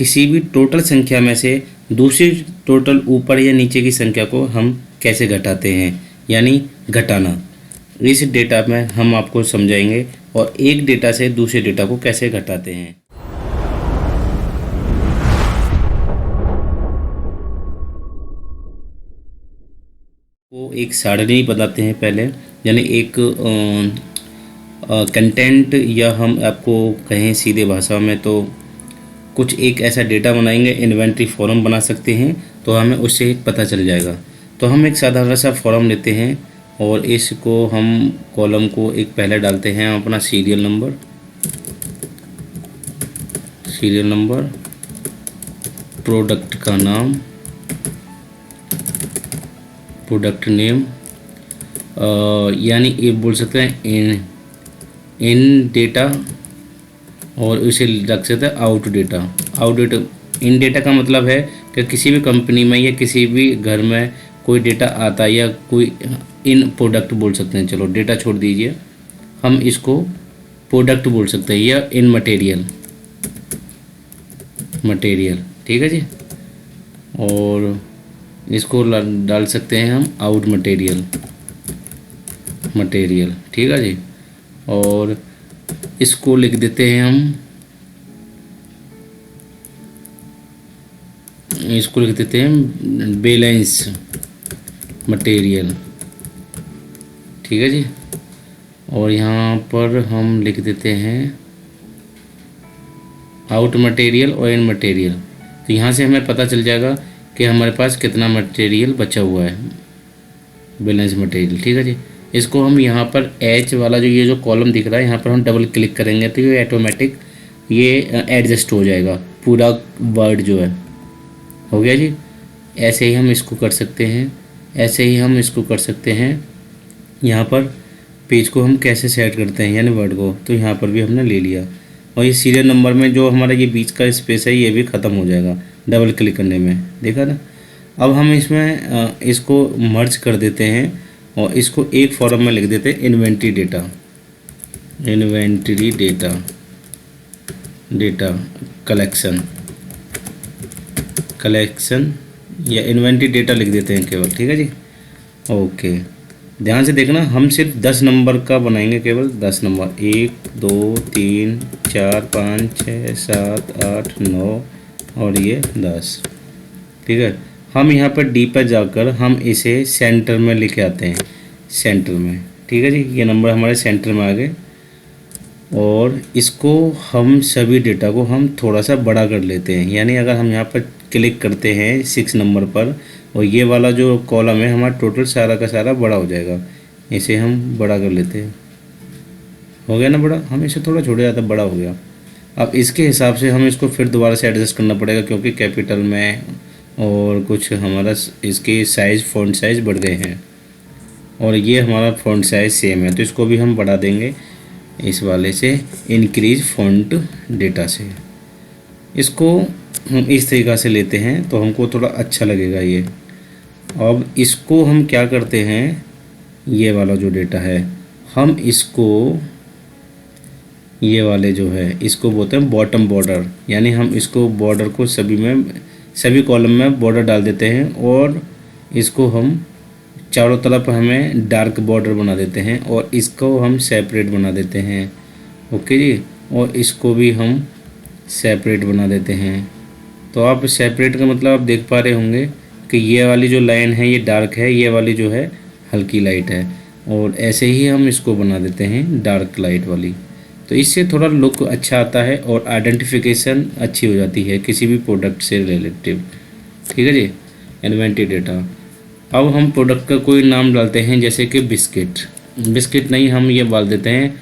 किसी भी टोटल संख्या में से दूसरी टोटल ऊपर या नीचे की संख्या को हम कैसे घटाते हैं, यानी घटाना। इस डेटा में हम आपको समझाएंगे और एक डेटा से दूसरे डेटा को कैसे घटाते हैं। वो एक सारणी बताते हैं पहले, यानी एक कंटेंट, या हम आपको कहें सीधे भाषा में तो कुछ एक ऐसा डेटा बनाएंगे, इन्वेंटरी फॉर्म बना सकते हैं, तो हमें उससे पता चल जाएगा। तो हम एक साधारण सा फॉर्म लेते हैं और इसको हम कॉलम को एक पहले डालते हैं अपना सीरियल नंबर, प्रोडक्ट का नाम, प्रोडक्ट नेम, यानी ये बोल सकते हैं इन डेटा, और इसे रख सकते हैं आउट डेटा। इन डेटा का मतलब है कि किसी भी कंपनी में या किसी भी घर में कोई डेटा आता है, या कोई इन प्रोडक्ट बोल सकते हैं, चलो डेटा छोड़ दीजिए, हम इसको प्रोडक्ट बोल सकते हैं, या इन मटेरियल, ठीक है जी। और इसको डाल सकते हैं हम आउट मटेरियल, ठीक है जी। और इसको लिख देते हैं हम, इसको लिख देते हैं बैलेंस मटेरियल, ठीक है जी। और यहाँ पर हम लिख देते हैं आउट मटेरियल और इन मटेरियल। तो यहाँ से हमें पता चल जाएगा कि हमारे पास कितना मटेरियल बचा हुआ है, बैलेंस मटेरियल, ठीक है जी। इसको हम यहाँ पर एच वाला जो ये जो कॉलम दिख रहा है, यहाँ पर हम डबल क्लिक करेंगे तो ये ऑटोमेटिक ये एडजस्ट हो जाएगा, पूरा वर्ड जो है हो गया जी। ऐसे ही हम इसको कर सकते हैं, यहाँ पर पेज को हम कैसे सेट करते हैं, यानी वर्ड को, तो यहाँ पर भी हमने ले लिया। और ये सीरियल नंबर में जो हमारा ये बीच का स्पेस है ये भी ख़त्म हो जाएगा डबल क्लिक करने में, देखा ना। अब हम इसमें इसको मर्ज कर देते हैं और इसको एक फॉर्म में लिख देते हैं इन्वेंटरी डेटा कलेक्शन या इन्वेंटरी डेटा लिख देते हैं केवल, ठीक है जी। ओके, ध्यान से देखना, हम सिर्फ 10 नंबर का बनाएंगे, केवल 10 नंबर, 1 2 3 4 5 6 7 8 9 और ये 10, ठीक है। हम यहाँ पर डी पर जाकर हम इसे सेंटर में लेके आते हैं, सेंटर में, ठीक है जी। ये नंबर हमारे सेंटर में आ गए और इसको हम सभी डेटा को हम थोड़ा सा बड़ा कर लेते हैं, यानी अगर हम यहाँ पर क्लिक करते हैं 6 नंबर पर और ये वाला जो कॉलम है हमारा टोटल सारा का सारा बड़ा हो जाएगा, इसे हम बड़ा कर लेते हैं, हो गया ना बड़ा। हम इसे थोड़ा छोड़ जाता, बड़ा हो गया। अब इसके हिसाब से हम इसको फिर दोबारा से एडजस्ट करना पड़ेगा, क्योंकि कैपिटल में और कुछ हमारा इसके साइज़, फ़ॉन्ट साइज़ बढ़ गए हैं और ये हमारा फ़ॉन्ट साइज़ सेम है, तो इसको भी हम बढ़ा देंगे इस वाले से, इंक्रीज फ़ॉन्ट डेटा से। इसको हम इस तरीक़ा से लेते हैं तो हमको थोड़ा अच्छा लगेगा ये। अब इसको हम क्या करते हैं, ये वाला जो डेटा है हम इसको, ये वाले जो है इसको बोलते हैं बॉटम बॉर्डर, यानी हम इसको बॉर्डर को सभी कॉलम में बॉर्डर डाल देते हैं और इसको हम चारों तरफ हमें डार्क बॉर्डर बना देते हैं और इसको हम सेपरेट बना देते हैं, ओके जी। और इसको भी हम सेपरेट बना देते हैं। तो आप सेपरेट का मतलब आप देख पा रहे होंगे कि ये वाली जो लाइन है ये डार्क है, ये वाली जो है हल्की लाइट है, और ऐसे ही हम इसको बना देते हैं डार्क लाइट वाली। तो इससे थोड़ा लुक अच्छा आता है और आइडेंटिफिकेशन अच्छी हो जाती है किसी भी प्रोडक्ट से रिलेटिव, ठीक है जी। इन्वेंटरी डेटा, अब हम प्रोडक्ट का कोई नाम डालते हैं, जैसे कि बिस्किट नहीं, हम ये डाल देते हैं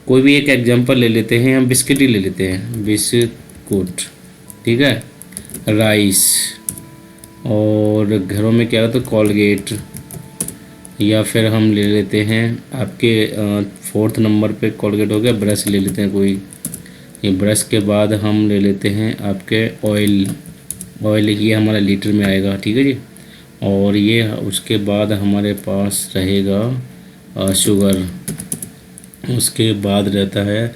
कोई भी एक एग्जांपल ले लेते हैं, हम बिस्किट ही ले लेते हैं, बिस्कुट, ठीक है। राइस, और घरों में क्या होता है कॉलगेट, या फिर हम ले लेते हैं आपके 4th नंबर पे कॉलगेट हो गया, ब्रश ले लेते हैं कोई, ये ब्रश के बाद हम ले लेते हैं आपके ऑयल, ये हमारा लीटर में आएगा, ठीक है जी। और ये उसके बाद हमारे पास रहेगा शुगर, उसके बाद रहता है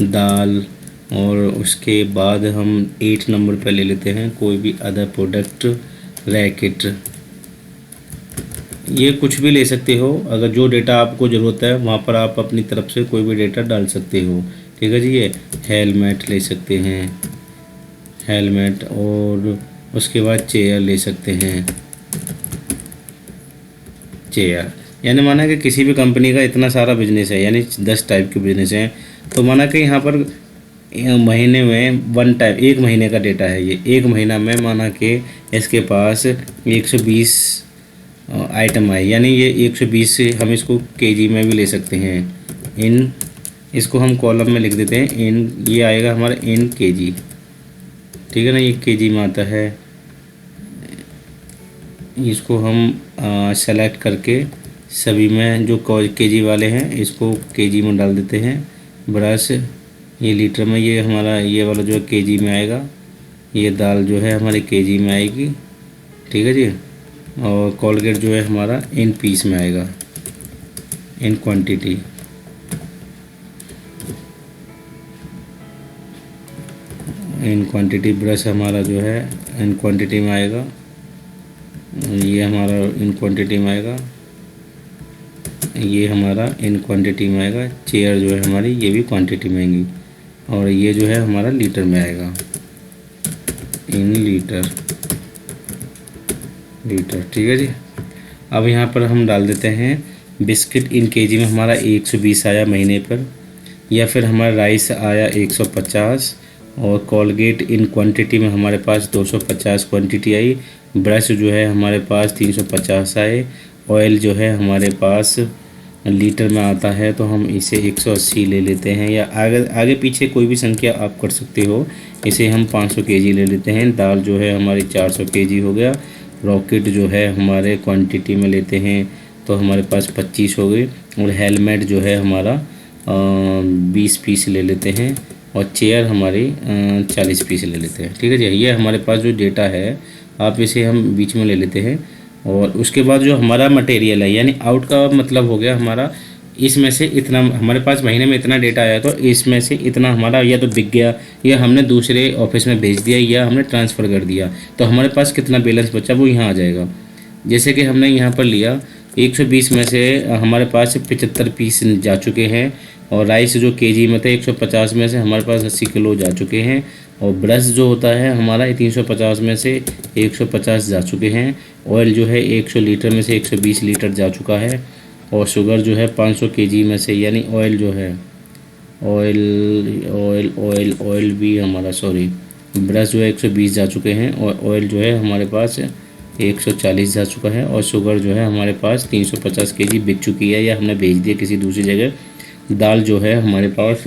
दाल, और उसके बाद हम 8 नंबर पर ले लेते हैं कोई भी अदर प्रोडक्ट रैकेट। ये कुछ भी ले सकते हो, अगर जो डेटा आपको ज़रूरत है वहाँ पर आप अपनी तरफ से कोई भी डेटा डाल सकते हो। ठीक है जी। ये हेलमेट ले सकते हैं, हेलमेट, और उसके बाद चेयर ले सकते हैं, चेयर। यानी माना कि किसी भी कंपनी का इतना सारा बिजनेस है, यानी 10 टाइप के बिजनेस हैं, तो माना कि यहाँ पर महीने में 1 टाइप, 1 महीने का डेटा है ये। 1 महीना में माना कि इसके पास 120 आइटम आए, यानी ये 120 से हम इसको केजी में भी ले सकते हैं। इन इसको हम कॉलम में लिख देते हैं इन, ये आएगा हमारा इन केजी। ठीक है ना, ये केजी में आता है। इसको हम सेलेक्ट करके सभी में जो केजी वाले हैं इसको केजी में डाल देते हैं। ब्रश ये लीटर में, ये हमारा ये वाला जो है केजी में आएगा। ये दाल जो है हमारी केजी में आएगी। ठीक है जी। और कोलगेट जो है हमारा इन पीस में आएगा, in quantity. In quantity brush हमारा जो है इन क्वांटिटी में आएगा। ये हमारा इन क्वांटिटी में आएगा, ये हमारा इन क्वांटिटी में आएगा। चेयर जो है हमारी ये भी क्वांटिटी में आएंगी, और ये जो है हमारा लीटर में आएगा, इन लीटर, लीटर। ठीक है जी। अब यहाँ पर हम डाल देते हैं बिस्किट इन केजी में हमारा 120 आया महीने पर, या फिर हमारा राइस आया 150, और कोलगेट इन क्वांटिटी में हमारे पास 250 क्वांटिटी आई। ब्रश जो है हमारे पास 350 आए। ऑयल जो है हमारे पास लीटर में आता है, तो हम इसे 180 ले लेते हैं, या आगे आगे पीछे कोई भी संख्या आप कर सकते हो। इसे हम 500 केजी ले लेते हैं। दाल जो है हमारी 400 केजी हो गया। रॉकेट जो है हमारे क्वांटिटी में लेते हैं तो हमारे पास 25 हो गई। और हेलमेट जो है हमारा 20 पीस ले लेते हैं, और चेयर हमारी 40 पीस ले लेते हैं। ठीक है जी। ये हमारे पास जो डेटा है आप इसे हम बीच में ले लेते हैं। और उसके बाद जो हमारा मटेरियल है, यानी आउट का मतलब हो गया हमारा, इसमें से इतना हमारे पास महीने में इतना डेटा आया, तो इसमें से इतना हमारा या तो बिक गया, या हमने दूसरे ऑफिस में भेज दिया, या हमने ट्रांसफ़र कर दिया, तो हमारे पास कितना बैलेंस बचा वो यहाँ आ जाएगा। जैसे कि हमने यहाँ पर लिया 120 में से हमारे पास 75 पीस जा चुके हैं, और राइस जो केजी में थे 150 में से हमारे पास 80 किलो जा चुके हैं। और ब्रश जो होता है हमारा 350 में से 150 जा चुके हैं। ऑयल जो है 100 लीटर में से 120 लीटर जा चुका है। और शुगर जो है 500 केजी में से, यानी ऑयल जो है ऑयल भी हमारा, सॉरी, ब्रश जो है 120 जा चुके हैं, और ऑयल जो है हमारे पास 140 जा चुका है। और शुगर जो है हमारे पास 350 केजी बिक चुकी है, या हमने भेज दिया किसी दूसरी जगह। दाल जो है हमारे पास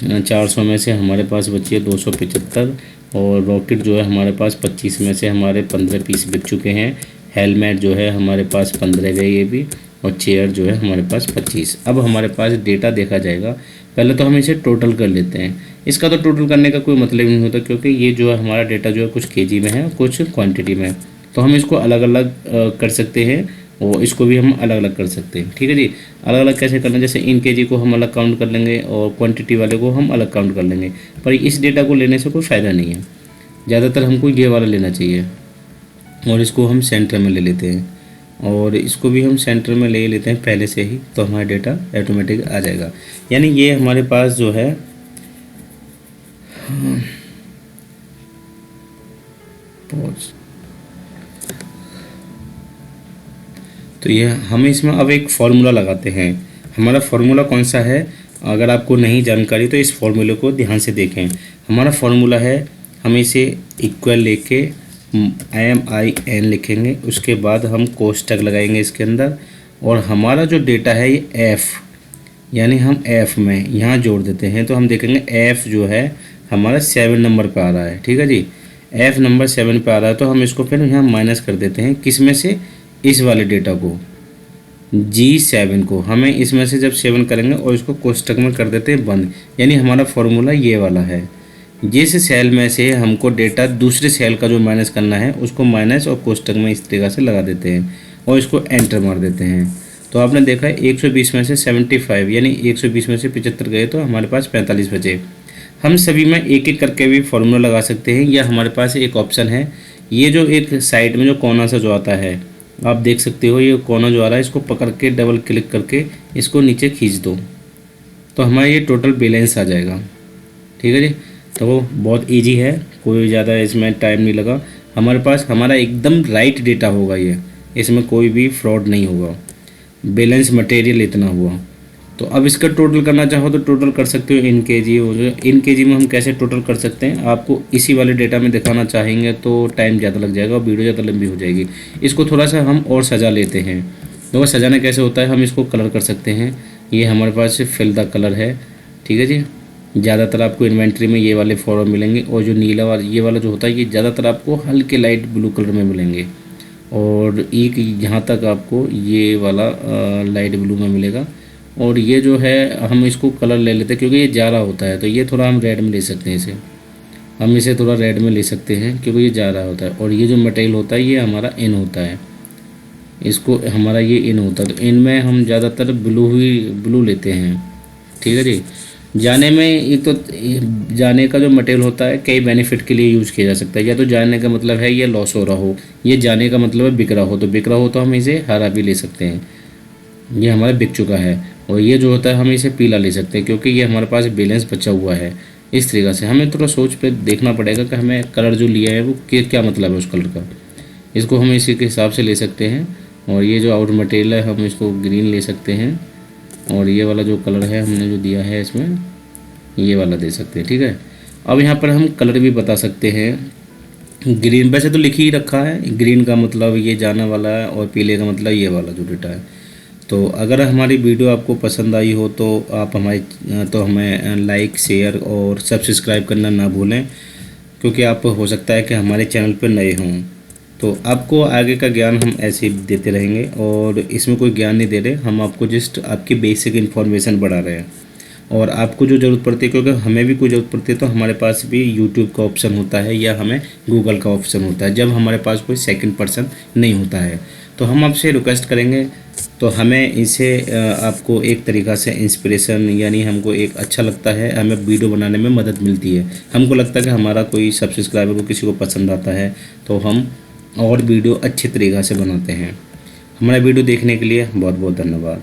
400 में से हमारे पास बची है 275। और रॉकेट जो है हमारे पास 25 में से हमारे 15 पीस बिक चुके हैं। हेलमेट जो है हमारे पास 15 गए ये भी, और चेयर जो है हमारे पास 25। अब हमारे पास डेटा देखा जाएगा। पहले तो हम इसे टोटल कर लेते हैं। इसका तो टोटल करने का कोई मतलब नहीं होता, क्योंकि ये जो है हमारा डेटा जो है कुछ केजी में है, कुछ क्वांटिटी में है, तो हम इसको अलग अलग कर सकते हैं, और इसको भी हम अलग अलग कर सकते हैं। ठीक है जी। अलग अलग कैसे करना, जैसे इन केजी को हम अलग काउंट कर लेंगे, और क्वांटिटी वाले को हम अलग काउंट कर लेंगे। पर इस डेटा को लेने से कोई फ़ायदा नहीं है, ज़्यादातर हमको ये वाला लेना चाहिए। और इसको हम सेंटर में ले लेते हैं, और इसको भी हम सेंटर में ले लेते हैं पहले से ही, तो हमारा डेटा ऑटोमेटिक आ जाएगा। यानी ये हमारे पास जो है तो ये हम इसमें अब एक फार्मूला लगाते हैं। हमारा फार्मूला कौन सा है, अगर आपको नहीं जानकारी तो इस फार्मूले को ध्यान से देखें। हमारा फार्मूला है, हम इसे इक्वल लेके MIN लिखेंगे, उसके बाद हम कोष्टक लगाएंगे इसके अंदर, और हमारा जो डेटा है ये F, यानी हम F में यहाँ जोड़ देते हैं, तो हम देखेंगे F जो है हमारा 7 नंबर पे आ रहा है। ठीक है जी। F नंबर 7 पे आ रहा है, तो हम इसको फिर यहाँ माइनस कर देते हैं, किस में से, इस वाले डेटा को, G7 को। हमें इसमें से जब 7 करेंगे और इसको कोष्टक में कर देते हैं बंद, यानी हमारा फॉर्मूला ये वाला है। जिस सेल में से हमको डेटा दूसरे सेल का जो माइनस करना है उसको माइनस और कोष्टक में इस तरीक़ा से लगा देते हैं, और इसको एंटर मार देते हैं। तो आपने देखा 120 में से 75, यानी 120 में से 75 गए, तो हमारे पास 45 बचे। हम सभी में एक एक करके भी फॉर्मूला लगा सकते हैं, या हमारे पास एक ऑप्शन है, ये जो एक साइड में जो कोना सा जो आता है, आप देख सकते हो ये कोना जो आ रहा है, इसको पकड़ के डबल क्लिक करके इसको नीचे खींच दो तो हमारा ये टोटल बैलेंस आ जाएगा। ठीक है जी, तो वो बहुत इजी है, कोई ज़्यादा इसमें टाइम नहीं लगा। हमारे पास हमारा एकदम राइट डेटा होगा, ये इसमें कोई भी फ्रॉड नहीं होगा, बैलेंस मटेरियल इतना हुआ। तो अब इसका टोटल करना चाहो तो टोटल कर सकते हो इन केजी। और इन केजी में हम कैसे टोटल कर सकते हैं, आपको इसी वाले डेटा में दिखाना चाहेंगे तो टाइम ज़्यादा लग जाएगा और वीडियो ज़्यादा लंबी हो जाएगी। इसको थोड़ा सा हम और सजा लेते हैं। तो सजाना कैसे होता है, हम इसको कलर कर सकते हैं। ये हमारे पास फिल द कलर है। ठीक है जी, ज़्यादातर आपको इन्वेंट्री में ये वाले फॉर्म मिलेंगे, और जो नीला वाला ये वाला जो होता है ये ज़्यादातर आपको हल्के लाइट ब्लू कलर में मिलेंगे, और एक यहाँ तक आपको ये वाला लाइट ब्लू में मिलेगा। और ये जो है हम इसको कलर ले लेते हैं क्योंकि ये ज़्यादा होता है, तो ये थोड़ा हम रेड में ले सकते हैं, हम इसे थोड़ा रेड में ले सकते हैं क्योंकि ये ज़्यादा होता है। और ये जो मटेरियल होता है ये हमारा इन होता है, इसको हमारा ये इन होता है, तो इनमें हम ज़्यादातर ब्लू लेते हैं। ठीक है जी, जाने में एक तो जाने का जो मटेरियल होता है कई बेनिफिट के लिए यूज़ किया जा सकता है। या तो जाने का मतलब है ये लॉस हो रहा हो, ये जाने का मतलब है बिक रहा हो, तो बिक रहा हो तो हम इसे हरा भी ले सकते हैं, ये हमारा बिक चुका है। और ये जो होता है हम इसे पीला ले सकते हैं क्योंकि ये हमारे पास बैलेंस बचा हुआ है। इस तरीक़ा से हमें थोड़ा सोच पे देखना पड़ेगा कि हमें कलर जो लिया है वो क्या मतलब है उस कलर का, इसको हम इसी के हिसाब से ले सकते हैं। और ये जो आउट मटेरियल है हम इसको ग्रीन ले सकते हैं, और ये वाला जो कलर है हमने जो दिया है इसमें ये वाला दे सकते हैं। ठीक है, अब यहाँ पर हम कलर भी बता सकते हैं। ग्रीन वैसे तो लिख ही रखा है, ग्रीन का मतलब ये जाना वाला है और पीले का मतलब ये वाला जो डेटा है। तो अगर हमारी वीडियो आपको पसंद आई हो तो आप हमें लाइक शेयर और सब्सक्राइब करना ना भूलें, क्योंकि आप हो सकता है कि हमारे चैनल पर नए हों। तो आपको आगे का ज्ञान हम ऐसे ही देते रहेंगे, और इसमें कोई ज्ञान नहीं दे रहे, हम आपको जस्ट आपकी बेसिक इन्फॉर्मेशन बढ़ा रहे हैं। और आपको जो ज़रूरत पड़ती है, क्योंकि हमें भी कोई ज़रूरत पड़ती है तो हमारे पास भी यूट्यूब का ऑप्शन होता है या हमें गूगल का ऑप्शन होता है, जब हमारे पास कोई सेकंड पर्सन नहीं होता है। तो हम आपसे रिक्वेस्ट करेंगे, तो हमें इसे आपको एक तरीक़ा से इंस्पिरेशन, यानी हमको एक अच्छा लगता है, हमें वीडियो बनाने में मदद मिलती है। हमको लगता है कि हमारा कोई सब्सक्राइबर को किसी को पसंद आता है तो हम और वीडियो अच्छे तरीक़ा से बनाते हैं। हमारा वीडियो देखने के लिए बहुत बहुत धन्यवाद।